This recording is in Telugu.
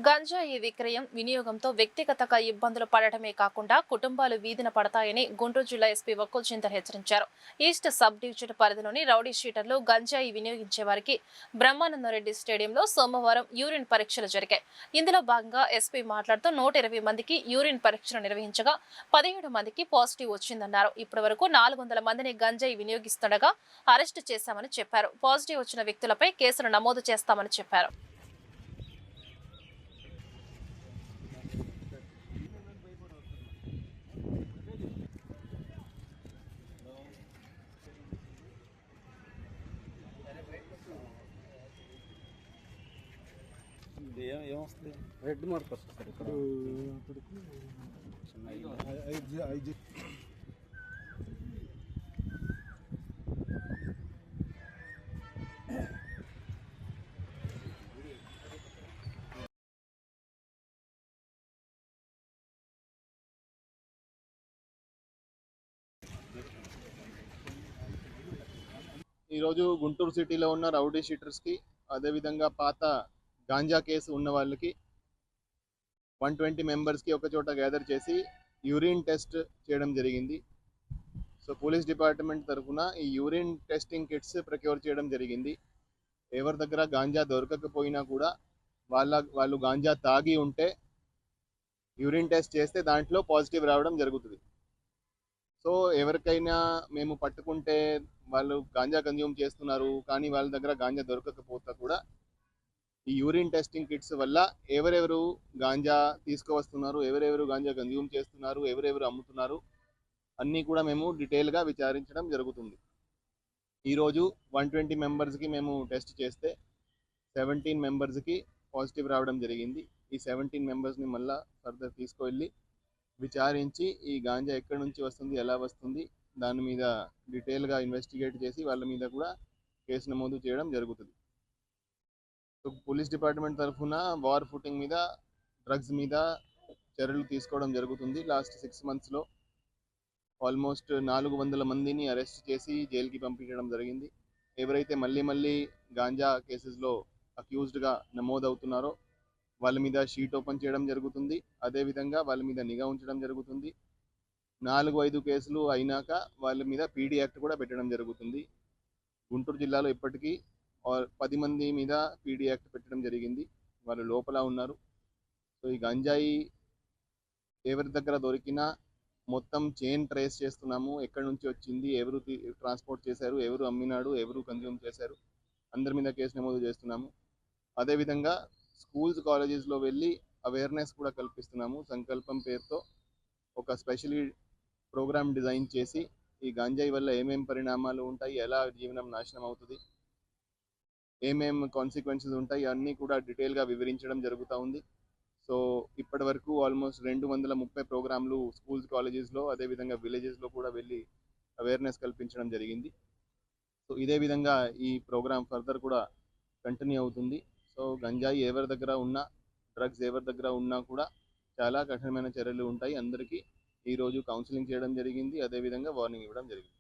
గంజాయి విక్రయం వినియోగంతో వ్యక్తిగతంగా ఇబ్బందులు పడటమే కాకుండా కుటుంబాలు వీధిన పడతాయని గుంటూరు జిల్లా ఎస్పీ వకుల్ చింతల్ హెచ్చరించారు. ఈస్ట్ సబ్ డివిజన్ పరిధిలోని రౌడీ షీటర్లు గంజాయి వినియోగించే వారికి బ్రహ్మానందరెడ్డి స్టేడియంలో సోమవారం యూరిన్ పరీక్షలు జరిగాయి. ఇందులో భాగంగా ఎస్పీ మాట్లాడుతూ 120 మందికి యూరిన్ పరీక్షలు నిర్వహించగా 17 మందికి పాజిటివ్ వచ్చిందన్నారు. ఇప్పటి వరకు 400 మందిని గంజాయి వినియోగిస్తుండగా అరెస్టు చేశామని చెప్పారు. పాజిటివ్ వచ్చిన వ్యక్తులపై కేసులు నమోదు చేస్తామని చెప్పారు. ఏమొస్తుంది రెడ్ మార్క్ వస్తుంది సార్ ఇక్కడ ఈరోజు గుంటూరు సిటీలో ఉన్న రౌడీ షీటర్స్కి అదేవిధంగా పాత గాంజా కేసు ఉన్న వాళ్ళకి 120 మెంబర్స్కి ఒక చోట గ్యాదర్ చేసి యూరిన్ టెస్ట్ చేయడం జరిగింది. సో పోలీస్ డిపార్ట్మెంట్ తరఫున ఈ యూరిన్ టెస్టింగ్ కిట్స్ ప్రొక్యూర్ చేయడం జరిగింది. ఎవరి దగ్గర గాంజా దొరకకపోయినా కూడా వాళ్ళు గాంజా తాగి ఉంటే యూరిన్ టెస్ట్ చేస్తే దాంట్లో పాజిటివ్ రావడం జరుగుతుంది. సో ఎవరికైనా మేము పట్టుకుంటే వాళ్ళు గాంజా కన్జ్యూమ్ చేస్తున్నారు కానీ వాళ్ళ దగ్గర గాంజా దొరకకపోతే కూడా ఈ యూరిన్ టెస్టింగ్ కిట్స్ వల్ల ఎవరెవరు గాంజా తీసుకువస్తున్నారు, ఎవరెవరు గాంజా కన్జ్యూమ్ చేస్తున్నారు, ఎవరెవరు అమ్ముతున్నారు అన్నీ కూడా మేము డీటెయిల్గా విచారించడం జరుగుతుంది. ఈరోజు 120 మెంబర్స్కి మేము టెస్ట్ చేస్తే 17 మెంబర్స్కి పాజిటివ్ రావడం జరిగింది. ఈ 17 మెంబర్స్ని మళ్ళీ ఫర్దర్ తీసుకువెళ్ళి విచారించి ఈ గాంజా ఎక్కడి నుంచి వస్తుంది, ఎలా వస్తుంది దాని మీద డీటెయిల్గా ఇన్వెస్టిగేట్ చేసి వాళ్ళ మీద కూడా కేసు నమోదు చేయడం జరుగుతుంది. సో పోలీస్ డిపార్ట్మెంట్ తరఫున వార్ ఫుటింగ్ మీద డ్రగ్స్ మీద చర్యలు తీసుకోవడం జరుగుతుంది. లాస్ట్ 6 monthsలో ఆల్మోస్ట్ 400 మందిని అరెస్ట్ చేసి జైలుకి పంపించడం జరిగింది. ఎవరైతే మళ్ళీ గాంజా కేసెస్లో అక్యూజ్డ్గా నమోదవుతున్నారో వాళ్ళ మీద షీట్ ఓపెన్ చేయడం జరుగుతుంది. అదేవిధంగా వాళ్ళ మీద నిఘా ఉంచడం జరుగుతుంది. 4-5 కేసులు అయినాక వాళ్ళ మీద పీడీ యాక్ట్ కూడా పెట్టడం జరుగుతుంది. గుంటూరు జిల్లాలో ఇప్పటికీ 10 మంది మీద పీడీ యాక్ట్ పెట్టడం జరిగింది. వాళ్ళు లోపల ఉన్నారు. సో ఈ గంజాయి ఎవరి దగ్గర దొరికినా మొత్తం చైన్ ట్రేస్ చేస్తున్నాము. ఎక్కడి నుంచి వచ్చింది, ఎవరు ట్రాన్స్పోర్ట్ చేశారు, ఎవరు అమ్మినాడు, ఎవరు కన్జ్యూమ్ చేశారు, అందరి మీద కేసు నమోదు చేస్తున్నాము. అదేవిధంగా స్కూల్స్ కాలేజెస్లో వెళ్ళి అవేర్నెస్ కూడా కల్పిస్తున్నాము. సంకల్పం పేరుతో ఒక స్పెషలీ ప్రోగ్రామ్ డిజైన్ చేసి ఈ గాంజాయి వల్ల ఏమేం పరిణామాలు ఉంటాయి, ఎలా జీవనం నాశనం అవుతుంది, ఏమేం కాన్సిక్వెన్సెస్ ఉంటాయి అన్నీ కూడా డీటెయిల్గా వివరించడం జరుగుతూ ఉంది. సో ఇప్పటి వరకు ఆల్మోస్ట్ 230 ప్రోగ్రాంలు స్కూల్స్ కాలేజెస్లో అదేవిధంగా విలేజెస్లో కూడా వెళ్ళి అవేర్నెస్ కల్పించడం జరిగింది. సో ఇదే విధంగా ఈ ప్రోగ్రామ్ ఫర్దర్ కూడా కంటిన్యూ అవుతుంది. సో గంజాయి ఎవరి దగ్గర ఉన్నా, డ్రగ్స్ ఎవరి దగ్గర ఉన్నా కూడా చాలా కఠినమైన చర్యలు ఉంటాయి. అందరికీ ఈరోజు కౌన్సిలింగ్ చేయడం జరిగింది, అదేవిధంగా వార్నింగ్ ఇవ్వడం జరిగింది.